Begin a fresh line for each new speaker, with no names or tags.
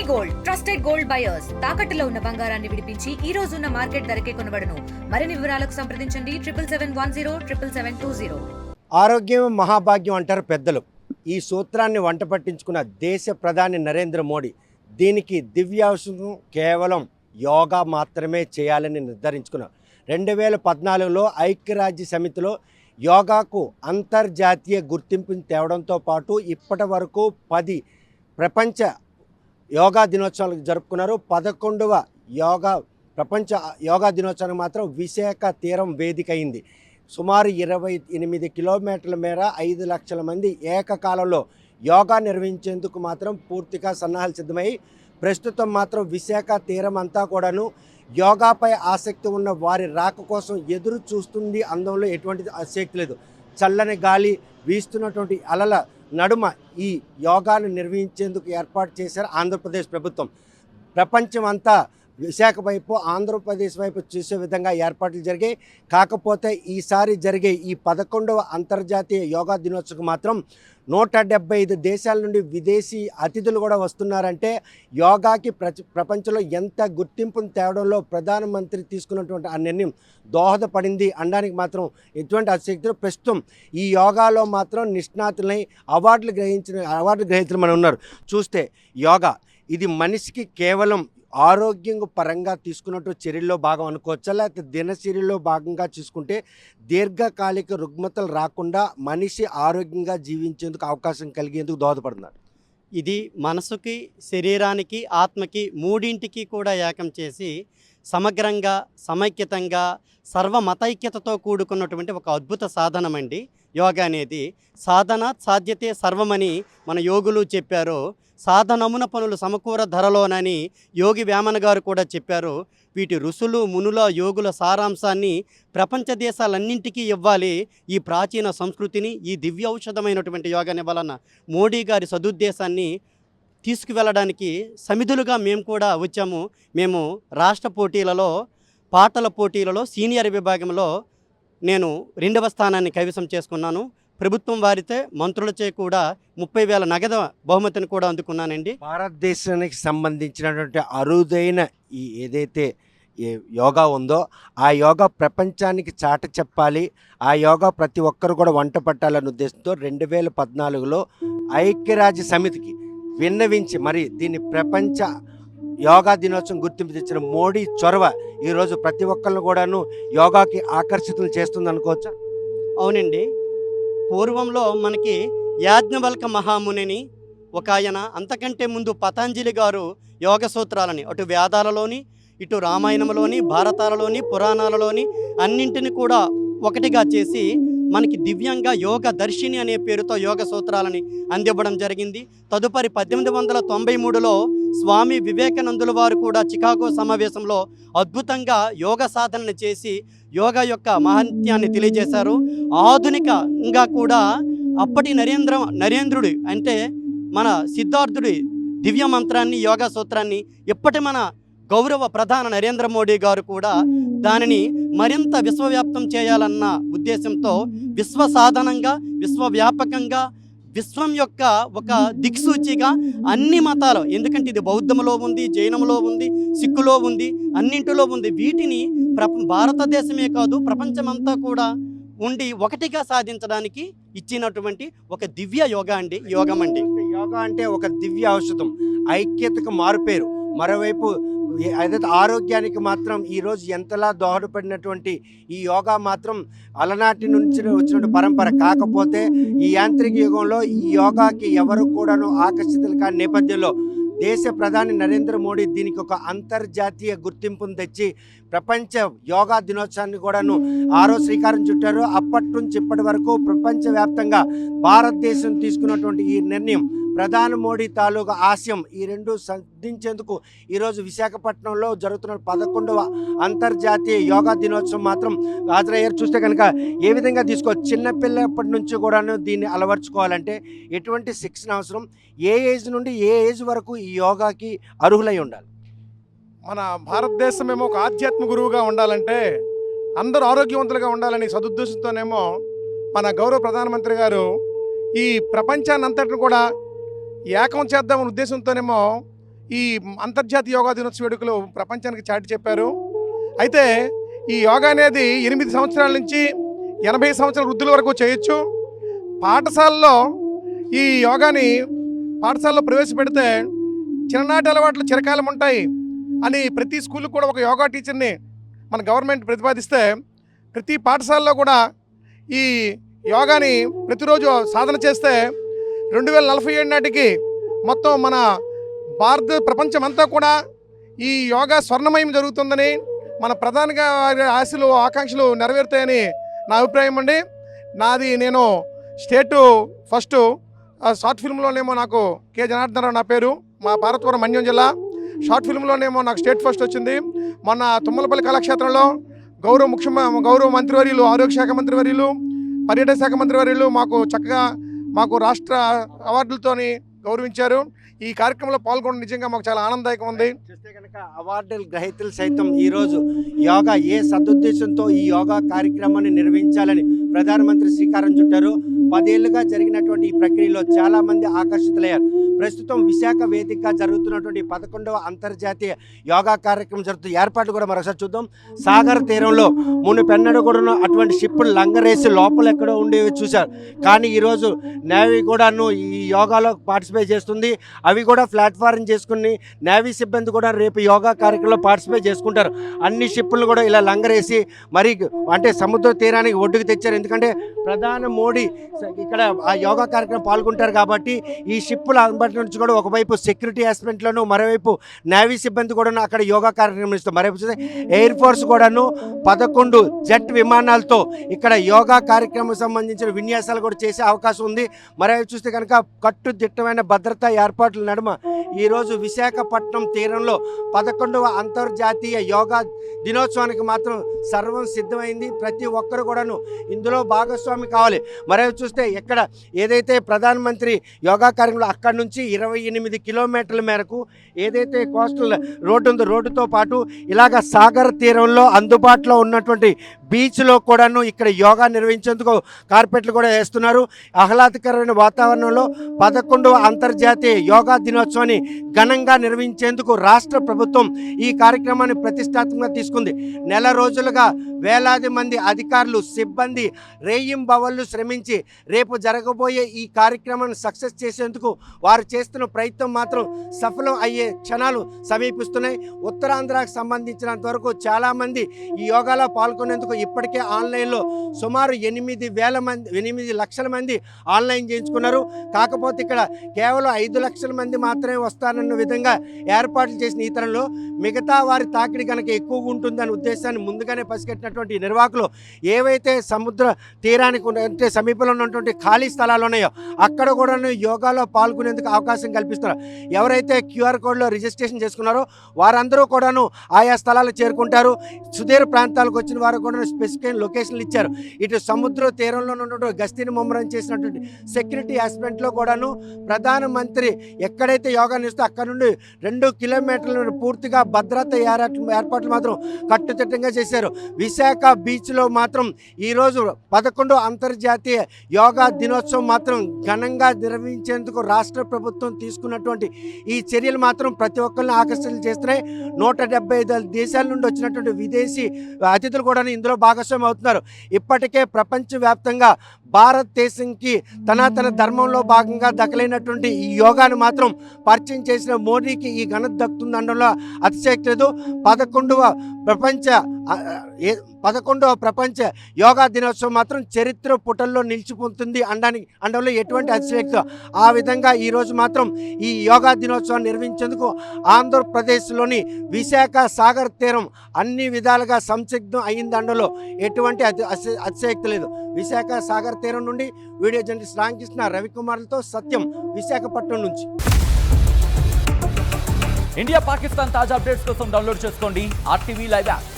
Gold trusted gold buyers తాకట్టులో ఉన్న బంగారాన్ని విడిపించి ఈ రోజు ఉన్న మార్కెట్ ధరకే కొనబడును. మరిన్ని వివరాలకు సంప్రదించండి 7771077720.
ఆరోగ్యం మహాభాగ్యం అంటారు పెద్దలు. ఈ సూత్రాన్ని వంట పట్టించుకున్న దేశ ప్రధాని నరేంద్ర మోడీ దీనికి దివ్యౌషధం కేవలం యోగా మాత్రమే చేయాలని నిర్ధారించుకున్నారు. 2014లో ఐక్యరాజ్య సమితిలో యోగాకు అంతర్జాతీయ గుర్తింపుని తేవడంతో పాటు ఇప్పటి వరకు 10 ప్రపంచ యోగా దినోత్సవాలు జరుపుకున్నారు. 11వ ప్రపంచ యోగా దినోత్సవానికి మాత్రం విశాఖ తీరం వేదిక అయింది. సుమారు 28 కిలోమీటర్ల మేర 5 లక్షల మంది ఏకకాలంలో యోగా నిర్వహించేందుకు మాత్రం పూర్తిగా సన్నాహాలు సిద్ధమై ప్రస్తుతం మాత్రం విశాఖ తీరం అంతా కూడాను యోగాపై ఆసక్తి ఉన్న వారి రాక కోసం ఎదురు చూస్తుంది. అందంలో ఎటువంటి ఆసక్తి లేదు. చల్లని గాలి వీస్తున్నటువంటి అలల నడుమ ఈ యోగాను నిర్వహించేందుకు ఏర్పాటు చేశారు ఆంధ్రప్రదేశ్ ప్రభుత్వం. ప్రపంచం అంతా విశాఖ వైపు ఆంధ్రప్రదేశ్ వైపు చూసే విధంగా ఏర్పాట్లు జరిగాయి. కాకపోతే ఈసారి జరిగే ఈ 11వ అంతర్జాతీయ యోగా దినోత్సవం మాత్రం 175 దేశాల నుండి విదేశీ అతిథులు కూడా వస్తున్నారంటే యోగాకి ప్రపంచంలో ఎంత గుర్తింపును తేవడంలో ప్రధానమంత్రి తీసుకున్నటువంటి ఆ నిర్ణయం దోహదపడింది అనడానికి మాత్రం ఎటువంటి ఆసక్తి. ప్రస్తుతం ఈ యోగాలో మాత్రం నిష్ణాతులై అవార్డులు గ్రహీతలు మనం ఉన్నారు. చూస్తే యోగా ఇది మనిషికి కేవలం ఆరోగ్యం పరంగా తీసుకున్నట్టు చర్యల్లో భాగం అనుకోవచ్చా, లేకపోతే దినచర్యలో భాగంగా చూసుకుంటే దీర్ఘకాలిక రుగ్మతలు రాకుండా మనిషి ఆరోగ్యంగా జీవించేందుకు అవకాశం కలిగేందుకు దోహదపడుతున్నారు.
ఇది మనసుకి, శరీరానికి, ఆత్మకి మూడింటికి కూడా ఏకం చేసి సమగ్రంగా, సమైక్యతంగా, సర్వమతైక్యతతో కూడుకున్నటువంటి ఒక అద్భుత సాధనమండి యోగా అనేది. సాధన సాధ్యతే సర్వమని మన యోగులు చెప్పారు. సాధనమున పనులు సమకూర ధరలోనని యోగి వేమన గారు కూడా చెప్పారు. వీటి ఋషులు, మునుల, యోగుల సారాంశాన్ని ప్రపంచ దేశాలన్నింటికీ ఇవ్వాలి. ఈ ప్రాచీన సంస్కృతిని, ఈ దివ్య ఔషధమైనటువంటి యోగాని వలన మోడీ గారి సదుద్దేశాన్ని తీసుకువెళ్ళడానికి సమిధులుగా మేము కూడా వచ్చాము. మేము రాష్ట్ర పోటీలలో, పాటల పోటీలలో సీనియర్ విభాగంలో నేను 2వ స్థానాన్ని కైవసం చేసుకున్నాను. ప్రభుత్వం వారితే మంత్రులచే కూడా 30,000 నగదు బహుమతిని కూడా అందుకున్నానండి.
భారతదేశానికి సంబంధించినటువంటి అరుదైన ఈ ఏదైతే యోగా ఉందో ఆ యోగా ప్రపంచానికి చాట చెప్పాలి, ఆ యోగా ప్రతి ఒక్కరు కూడా వంట పట్టాలనే ఉద్దేశంతో 2014లో ఐక్యరాజ్య సమితికి విన్నవించి మరి దీన్ని ప్రపంచ యోగా దినోత్సవం గుర్తింపు తెచ్చిన మోడీ చొరవ ఈరోజు ప్రతి ఒక్కరిని కూడాను యోగాకి ఆకర్షితులు చేస్తుంది అనుకోవచ్చా?
అవునండి. పూర్వంలో మనకి యాజ్ఞవల్క మహామునిని ఒక ఆయన, అంతకంటే ముందు పతంజలి గారు యోగ సూత్రాలని అటు వేదాలలోని, ఇటు రామాయణంలోని, భారతాలలోని, పురాణాలలోని అన్నింటిని కూడా ఒకటిగా చేసి మనకి దివ్యంగా యోగ దర్శిని అనే పేరుతో యోగ సూత్రాలని అందివ్వడం జరిగింది. తదుపరి 1893లో స్వామి వివేకానందుల వారు కూడా చికాగో సమావేశంలో అద్భుతంగా యోగ సాధనని చేసి యోగా యొక్క మహత్యాన్ని తెలియజేశారు. ఆధునికంగా కూడా అప్పటి నరేంద్రుడి అంటే మన సిద్ధార్థుడి దివ్య మంత్రాన్ని, యోగా సూత్రాన్ని ఇప్పటి మన గౌరవ ప్రధాన నరేంద్ర మోడీ గారు కూడా దానిని మరింత విశ్వవ్యాప్తం చేయాలన్న ఉద్దేశంతో విశ్వ సాధనంగా, విశ్వవ్యాపకంగా, విశ్వం యొక్క ఒక దిక్సూచిగా అన్ని మతాలు, ఎందుకంటే ఇది బౌద్ధంలో ఉంది, జైనంలో ఉంది, సిక్కులో ఉంది, అన్నింటిలో ఉంది. వీటిని భారతదేశమే కాదు ప్రపంచమంతా కూడా ఉండి ఒకటిగా సాధించడానికి ఇచ్చినటువంటి ఒక దివ్య యోగా అండి యోగం అండి.
యోగా అంటే ఒక దివ్య ఔషధం, ఐక్యతకు మారుపేరు. మరోవైపు ఏదైతే ఆరోగ్యానికి మాత్రం ఈరోజు ఎంతలా దోహదపడినటువంటి ఈ యోగా మాత్రం అలనాటి నుంచి వచ్చినటువంటి పరంపర. కాకపోతే ఈ యాంత్రిక యుగంలో ఈ యోగాకి ఎవరు కూడాను ఆకర్షితులు కాని నేపథ్యంలో దేశ ప్రధాని నరేంద్ర మోడీ దీనికి ఒక అంతర్జాతీయ గుర్తింపును తెచ్చి ప్రపంచ యోగా దినోత్సవాన్ని కూడాను శ్రీకారం చుట్టారు. అప్పటి నుంచి ఇప్పటి వరకు ప్రపంచవ్యాప్తంగా భారతదేశం తీసుకున్నటువంటి ఈ నిర్ణయం, ప్రధాని మోడీ తాలూకా ఆశయం, ఈ రెండు సాధించేందుకు ఈరోజు విశాఖపట్నంలో జరుగుతున్న 11వ అంతర్జాతీయ యోగా దినోత్సవం మాత్రం హాజరయ్యారు. చూస్తే కనుక ఏ విధంగా తీసుకోవచ్చు, చిన్నపిల్లప్పటి నుంచి కూడాను దీన్ని అలవర్చుకోవాలంటే ఎటువంటి శిక్షణ అవసరం, ఏ ఏజ్ నుండి ఏ ఏజ్ వరకు ఈ యోగాకి అర్హులై ఉండాలి?
మన భారతదేశమేమో ఒక ఆధ్యాత్మిక గురువుగా ఉండాలంటే, అందరూ ఆరోగ్యవంతులుగా ఉండాలని సదుద్దేశంతోనేమో మన గౌరవ ప్రధానమంత్రి గారు ఈ ప్రపంచాన్ని అంతటిని కూడా ఏకం చేద్దామనే ఉద్దేశంతోనేమో ఈ అంతర్జాతీయ యోగా దినోత్సవ వేడుకలు ప్రపంచానికి చాటి చెప్పారు. అయితే ఈ యోగా అనేది 8 సంవత్సరాల నుంచి 80 సంవత్సరాల వృద్ధుల వరకు చేయొచ్చు. పాఠశాలలో ఈ యోగాని పాఠశాలలో ప్రవేశపెడితే చిన్ననాటి అలవాట్లు చిరకాలం ఉంటాయి అని ప్రతి స్కూల్కి కూడా ఒక యోగా టీచర్ని మన గవర్నమెంట్ ప్రతిపాదిస్తే ప్రతి పాఠశాలలో కూడా ఈ యోగాని ప్రతిరోజు సాధన చేస్తే 2047 నాటికి మొత్తం మన ప్రపంచం అంతా కూడా ఈ యోగా స్వర్ణమయం జరుగుతుందని, మన ప్రధానిగా ఆశలు ఆకాంక్షలు నెరవేరుతాయని నా అభిప్రాయం అండి. నేను స్టేటు ఫస్ట్ షార్ట్ ఫిల్మ్లోనేమో నాకు కె జనార్దన్ రావు నా పేరు, మా భారతపురం మన్యం జిల్లా. షార్ట్ ఫిల్మ్లోనేమో నాకు స్టేట్ ఫస్ట్ వచ్చింది. మొన్న తుమ్మలపల్లి కళాక్షేత్రంలో గౌరవ మంత్రివర్యులు, ఆరోగ్య శాఖ మంత్రివర్యులు, పర్యాటక శాఖ మంత్రివర్యులు మాకు రాష్ట్ర అవార్డులతోని గౌరవించారు. ఈ కార్యక్రమంలో పాల్గొనడం నిజంగా మాకు చాలా ఆనందదాయకం ఉంది.
చూస్తే కనుక అవార్డుల గ్రహీతలు సైతం ఈరోజు యోగా ఏ సదుద్దేశంతో ఈ యోగా కార్యక్రమాన్ని నిర్వహించాలని ప్రధానమంత్రి శ్రీకారం చుట్టారు. 10 ఏళ్లుగా జరిగినటువంటి ఈ ప్రక్రియలో చాలామంది ఆకర్షితులయ్యారు. ప్రస్తుతం విశాఖ వేదికగా జరుగుతున్నటువంటి 11వ అంతర్జాతీయ యోగా కార్యక్రమం జరుగుతుంది. ఏర్పాట్లు కూడా మరోసారి చూద్దాం. సాగర్ తీరంలో మునుపెన్నడూ కూడా అటువంటి షిప్పులు లంగరేసి లోపల ఎక్కడో ఉండేవి చూశారు. కానీ ఈరోజు నేవీ కూడాను ఈ యోగాలో పార్టిసిపేట్ చేస్తుంది. అవి కూడా ప్లాట్ఫారం చేసుకుని నేవీ సిబ్బంది కూడా రేపు యోగా కార్యక్రమంలో పార్టిసిపేట్ చేసుకుంటారు. అన్ని షిప్పులు కూడా ఇలా లంగరేసి మరి అంటే సముద్ర తీరానికి ఒడ్డుకు తెచ్చారు. ఎందుకంటే ప్రధాని మోడీ ఇక్కడ ఆ యోగా కార్యక్రమం పాల్గొంటారు కాబట్టి ఈ షిప్పుల అంబటి నుంచి కూడా ఒకవైపు సెక్యూరిటీ ఆస్పెక్ట్లోను, మరోవైపు నేవీ సిబ్బంది కూడా అక్కడ యోగా కార్యక్రమం ఇస్తారు. మరోవైపు చూస్తే ఎయిర్ ఫోర్స్ కూడాను 11 జెట్ విమానాలతో ఇక్కడ యోగా కార్యక్రమం సంబంధించిన విన్యాసాలు కూడా చేసే అవకాశం ఉంది. మరోవైపు చూస్తే కనుక కట్టుదిట్టమైన భద్రతా ఏర్పాట్ల నడుమ ఈరోజు విశాఖపట్నం తీరంలో 11వ అంతర్జాతీయ యోగా దినోత్సవానికి మాత్రం సర్వం సిద్ధమైంది. ప్రతి ఒక్కరు కూడాను ఇందులో భాగస్వామి కావాలి. మరోవైపు చూస్తే ఎక్కడ ఏదైతే ప్రధానమంత్రి యోగా కార్యక్రమంలో అక్కడి నుంచి 28 కిలోమీటర్ల మేరకు ఏదైతే కోస్టల్ రోడ్డు ఉందో రోడ్డుతో పాటు ఇలాగ సాగర్ తీరంలో అందుబాటులో ఉన్నటువంటి బీచ్లో కూడాను ఇక్కడ యోగా నిర్వహించేందుకు కార్పెట్లు కూడా వేస్తున్నారు. ఆహ్లాదకరమైన వాతావరణంలో 11వ అంతర్జాతీయ యోగా దినోత్సవాన్ని ఘనంగా నిర్వహించేందుకు రాష్ట్ర ప్రభుత్వం ఈ కార్యక్రమాన్ని ప్రతిష్టాత్మకంగా తీసుకుంది. నెల రోజులుగా వేలాది మంది అధికారులు, సిబ్బంది రేయింబవళ్ళు శ్రమించి రేపు జరగబోయే ఈ కార్యక్రమాన్ని సక్సెస్ చేసేందుకు వారు చేస్తున్న ప్రయత్నం మాత్రం సఫలం అయ్యే క్షణాలు సమీపిస్తున్నాయి. ఉత్తరాంధ్రకు సంబంధించినంత వరకు చాలామంది ఈ యోగాలో పాల్గొనేందుకు ఇప్పటికే ఆన్లైన్లో సుమారు 8 లక్షల మంది ఆన్లైన్ చేయించుకున్నారు. కాకపోతే ఇక్కడ కేవలం 5 లక్షల మంది మాత్రమే వస్తారన్న విధంగా ఏర్పాట్లు చేసిన ఈ తరంలో మిగతా వారి తాకిడి కనుక ఎక్కువగా ఉంటుందనే ఉద్దేశాన్ని ముందుగానే పసిగట్టినటువంటి నిర్వాహకులు ఏవైతే సముద్ర తీరానికి అంటే సమీపంలో ఉన్నటువంటి ఖాళీ స్థలాలు ఉన్నాయో అక్కడ కూడా యోగాలో పాల్గొనేందుకు అవకాశం కల్పిస్తున్నారు. ఎవరైతే QR కోడ్లో రిజిస్ట్రేషన్ చేసుకున్నారో వారందరూ కూడాను ఆయా స్థలాలు చేరుకుంటారు. సుదూర ప్రాంతాలకు వచ్చిన వారు కూడా స్పెసిఫిక్ లొకేషన్లు ఇచ్చారు. ఇటు సముద్ర తీరంలో ఉన్నటువంటి గస్తీని ముమ్మరం చేసినటువంటి సెక్యూరిటీ ఆస్పెక్ట్లో కూడాను ప్రధానమంత్రి ఎక్కడైతే యోగా నిస్తే అక్కడ నుండి 2 కిలోమీటర్ల పూర్తిగా భద్రత ఏర్పాట్లు మాత్రం కట్టుదిట్టంగా చేశారు. విశాఖ బీచ్లో మాత్రం ఈరోజు 11వ అంతర్జాతీయ యోగా దినోత్సవం మాత్రం ఘనంగా నిర్వహించేందుకు రాష్ట్ర ప్రభుత్వం తీసుకున్నటువంటి ఈ చర్యలు మాత్రం ప్రతి ఒక్కరిని ఆకర్షితులు చేస్తున్నాయి. 175 దేశాల నుండి వచ్చినటువంటి విదేశీ అతిథులు కూడా ఇందులో భాగస్వామి అవుతున్నారు. ఇప్పటికే ప్రపంచవ్యాప్తంగా భారతదేశంకి తన ధర్మంలో భాగంగా దక్కలేనటువంటి ఈ యోగాను మాత్రం పరిచయం చేసిన మోడీకి ఈ ఘనత దక్కుతుందనడంలో అతిశయోక్తి లేదు. 11వ ప్రపంచ యోగా దినోత్సవం మాత్రం చరిత్ర పుటల్లో నిలిచిపోతుంది అనడంలో ఎటువంటి అతిశయోక్తి. ఆ విధంగా ఈరోజు మాత్రం ఈ యోగా దినోత్సవాన్ని నిర్వహించేందుకు ఆంధ్రప్రదేశ్లోని విశాఖ సాగర్ తీరం అన్ని విధాలుగా సంసిగ్ధం అయిందనడంలో ఎటువంటి అతిశయోక్తి లేదు. విశాఖ సాగర్ తీరం నుండి వీడియో జర్నలిస్ట్ రామకృష్ణ, రవికుమార్లతో సత్యం, విశాఖపట్నం నుంచి.
ఇండియా పాకిస్తాన్ తాజా అప్డేట్స్ కోసం డౌన్లోడ్ చేసుకోండి RTV లైవ్ యాప్.